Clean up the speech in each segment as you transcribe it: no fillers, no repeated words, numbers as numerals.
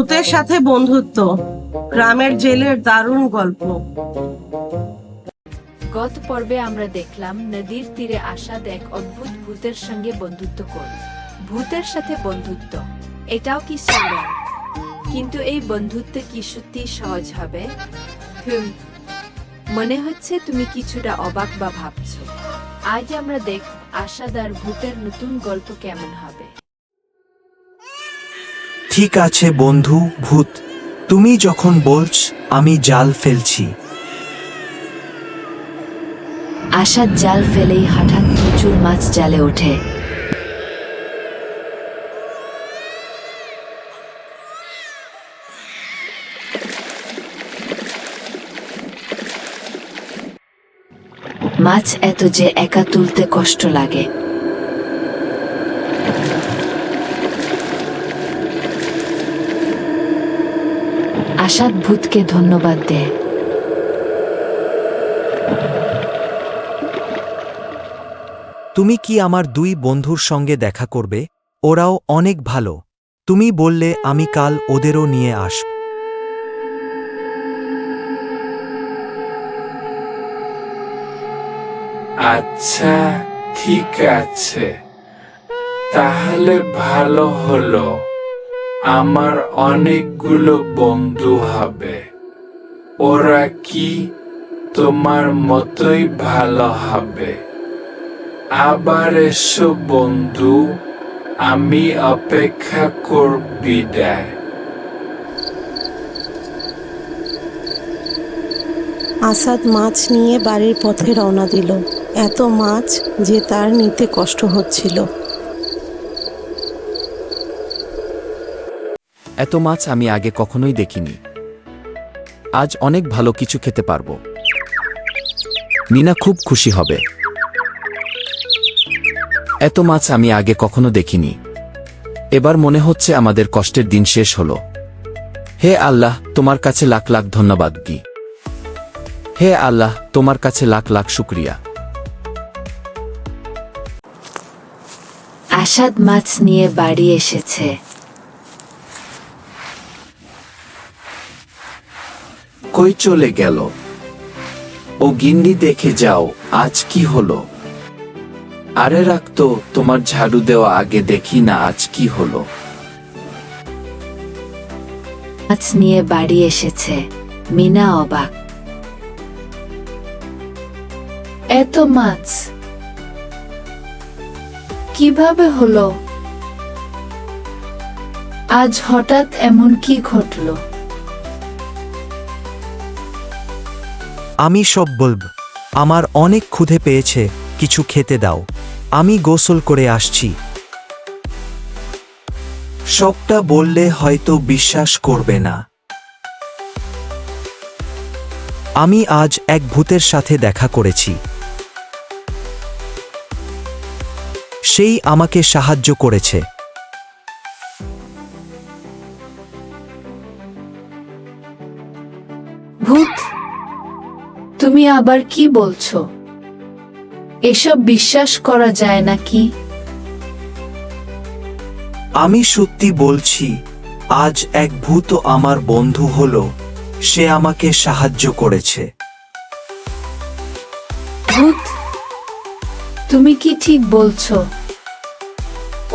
ভূতের সাথে বন্ধুত্ব, গ্রামের জেলের দারুণ গল্প। গত পর্বে আমরা দেখলাম নদীর তীরে আসাদ এক অদ্ভুত ভূতের সঙ্গে বন্ধুত্ব করল। ভূতের সাথে বন্ধুত্ব, এটাও কি সম্ভব? কিন্তু এই বন্ধুত্ব কি সত্যি সহজ হবে? মনে হচ্ছে তুমি কিছুটা অবাক বা ভাবছো। আজ আমরা দেখব আসাদ আর ভূতের নতুন গল্প কেমন হবে। ঠিক আছে বন্ধু ভূত, তুমি যখন বলছ আমি জাল ফেলছি। আসাদ জাল ফেলেই হঠাৎ প্রচুর মাছ জালে ওঠে। মাছ এত যে একা তুলতে কষ্ট লাগে। আসাদ ভূতকে ধন্যবাদ দেয়। তুমি কি আমার দুই বন্ধুর সঙ্গে দেখা করবে? ওরাও অনেক ভালো। তুমি বললে আমি কাল ওদেরও নিয়ে আসব। আচ্ছা ঠিক আছে, তাহলে ভালো হলো, আমার অনেকগুলো বন্ধু হবে। ওরা কি তোমার মতোই ভালো হবে? আবার এসো বন্ধু, আমি অপেক্ষা করব। বিদায়। আসাদ মাছ নিয়ে বাড়ির পথে রওনা দিল। এত মাছ যে তার নিতে কষ্ট হচ্ছিল। এত মাছ আমি আগে কখনোই দেখিনি। আজ অনেক ভালো কিছু খেতে পারবো। মিনা খুব খুশি হবে। এত মাছ আমি আগে কখনো দেখিনি। এবার মনে হচ্ছে আমাদের কষ্টের দিন শেষ হলো। হে আল্লাহ, তোমার কাছে লাখ লাখ ধন্যবাদ। হে আল্লাহ, তোমার কাছে লাখ লাখ শুকরিয়া। আসাদ মাছ নিয়ে বাড়ি এসেছে। কই চলে গেল? ও গিন্নি, দেখে যাও আজ কি হলো। আরে রাখতো, তোমার ঝাড়ু দেওয়া আগে দেখি না আজ কি হলো। মাছ নিয়ে বাড়ি এসেছে। মিনা অবাক। এত মাছ কিভাবে হলো? আজ হঠাৎ এমন কি ঘটলো? আমি সব বলব। আমার অনেক ক্ষুধে পেয়েছে, কিছু খেতে দাও। আমি গোসল করে আসছি। সবটা বললে হয়তো বিশ্বাস করবে না। আমি আজ এক ভূতের সাথে দেখা করেছি। সেই আমাকে সাহায্য করেছে। ভূত, তুমি আবার কি বলছো? এসব বিশ্বাস করা যায় নাকি? আমি সত্যি বলছি, আজ এক ভূত আমার বন্ধু হলো। সে আমাকে সাহায্য করেছে। ভূত, তুমি কি ঠিক বলছো?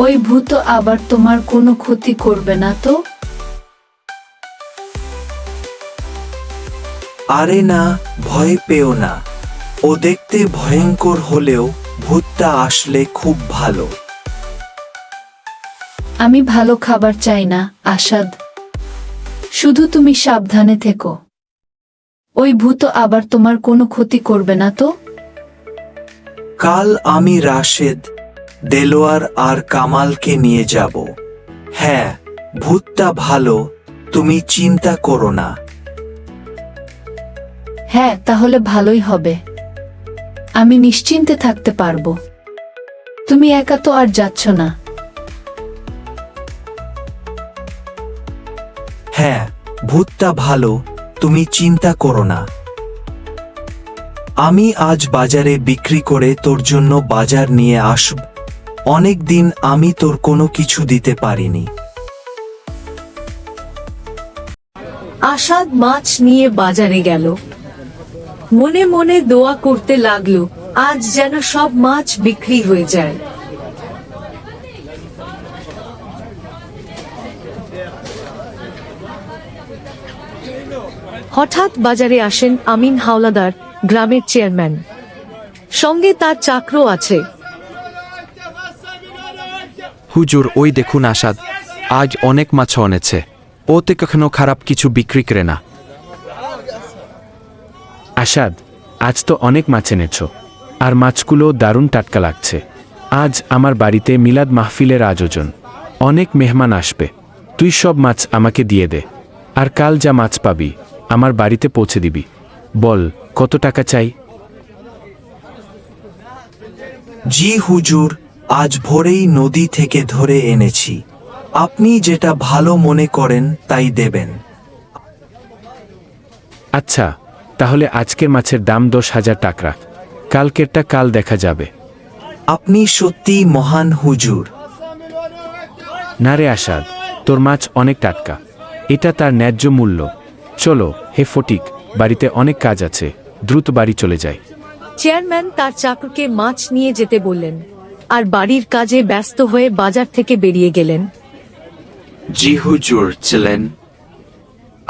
ওই ভূত আবার তোমার কোনো ক্ষতি করবে না তো? আরে না, ভয় পেও না। ও দেখতে ভয়ঙ্কর হলেও ভূতটা আসলে খুব ভালো। আমি ভালো খাবার চাই না আসাদ, শুধু তুমি সাবধানে থেকো। ওই ভূত আবার তোমার কোনো ক্ষতি করবে না তো? কাল আমি রাশেদ, দেলোয়ার আর কামালকে নিয়ে যাব। হ্যাঁ, ভূতটা ভালো, তুমি চিন্তা করো না। হ্যাঁ, তাহলে ভালোই হবে। আমি নিশ্চিন্তে থাকতে পারবো। তুমি একা তো আর যাচ্ছ না। হ্যাঁ, ভূতটা ভালো, তুমি চিন্তা করো না। আমি আজ বাজারে বিক্রি করে তোর জন্য বাজার নিয়ে আসব। অনেক দিন আমি তোর কোনো কিছু দিতে পারিনি। আসাদ মাছ নিয়ে বাজারে গেল। মনে মনে দোয়া করতে লাগলো, আজ যেন সব মাছ বিক্রি হয়ে যায়। হঠাৎ বাজারে আসেন আমিন হাওলাদার, গ্রামের চেয়ারম্যান। সঙ্গে তার চাকর আছে। হুজুর, ওই দেখুন আসাদ আজ অনেক মাছ এনেছে। ওতে কখনো খারাপ কিছু বিক্রি করে না। আসাদ, আজ তো অনেক মাছ এনেছ, আর মাছগুলো দারুণ টাটকা লাগছে। আজ আমার বাড়িতে মিলাদ মাহফিলের আয়োজন, অনেক মেহমান আসবে। তুই সব মাছ আমাকে দিয়ে দে, আর কাল যা মাছ পাবি আমার বাড়িতে পৌঁছে দিবি। বল কত টাকা চাই? জি হুজুর, আজ ভোরেই নদী থেকে ধরে এনেছি। আপনি যেটা ভালো মনে করেন তাই দেবেন। আচ্ছা, তাহলে আজকের মাছের দাম 10,000 টাকা। কালকেরটা কাল দেখা যাবে। আপনি সত্যিই মহান হুজুর। না রে আসাদ, তোর মাছ অনেক টাটকা, এটা তার ন্যায্য মূল্য। চলো হে ফটিক, বাড়িতে অনেক কাজ আছে, দ্রুত বাড়ি চলে যায়। চেয়ারম্যান তার চাকরকে মাছ নিয়ে যেতে বললেন, আর বাড়ির কাজে ব্যস্ত হয়ে বাজার থেকে বেরিয়ে গেলেন। জি হুজুর, ছিলেন।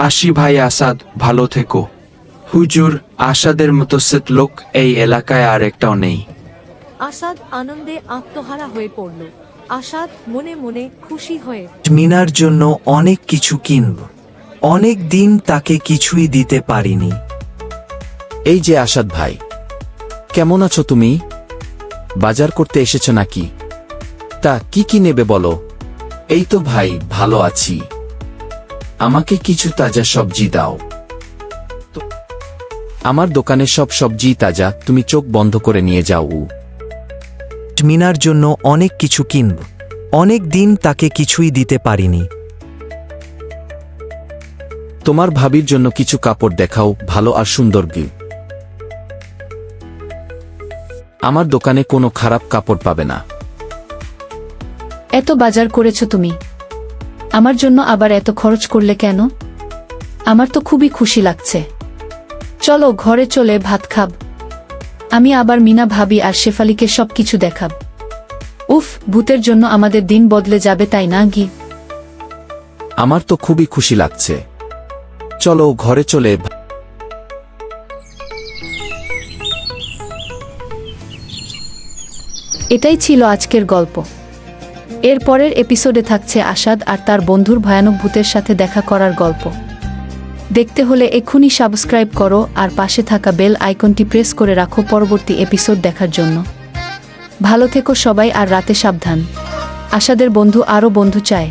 আসি ভাই আসাদ, ভালো থেকো। হুজুর, আসাদের মতো সেট লোক এই এলাকায় আর একটাও নেই। আসাদ আনন্দে আত্মহারা হয়ে পড়ল। আসাদ মনে মনে খুশি হয়ে মিনার জন্য অনেক কিছু কিনব। অনেক দিন তাকে কিছুই দিতে পারিনি। এই যে আসাদ ভাই, কেমন আছো তুমি? বাজার করতে এসেছো নাকি? তা কি কি নেবে বলো? এই তো ভাই, ভালো আছি। আমাকে কিছু তাজা সবজি দাও। আমার দোকানে সব সবজি তাজা, তুমি চোখ বন্ধ করে নিয়ে যাও। মিনার জন্য অনেক কিছু কিনব। অনেক দিন তাকে কিছুই দিতে পারিনি। তোমার ভাবির জন্য কিছু কাপড় দেখাও, ভালো আর সুন্দর গি। আমার দোকানে কোনো খারাপ কাপড় পাবে না। এত বাজার করেছো তুমি, আমার জন্য আবার এত খরচ করলে কেন? আমার তো খুবই খুশি লাগছে। চলো ঘরে চলে ভাত খাব। আমি আবার মিনা ভাবি আর শেফালিকে সবকিছু দেখাব। উফ, ভূতের জন্য আমাদের দিন বদলে যাবে, তাই না গি? আমার তো খুবই খুশি লাগছে। চলো ঘরে চলে। এটাই ছিল আজকের গল্প। এর পরের এপিসোডে থাকছে আসাদ আর তার বন্ধুর ভয়ানক ভূতের সাথে দেখা করার গল্প। দেখতে হলে এক্ষুনি সাবস্ক্রাইব করো আর পাশে থাকা বেল আইকনটি প্রেস করে রাখো পরবর্তী এপিসোড দেখার জন্য। ভালো থেকো সবাই, আর রাতে সাবধান। আসাদের বন্ধু আরও বন্ধু চায়।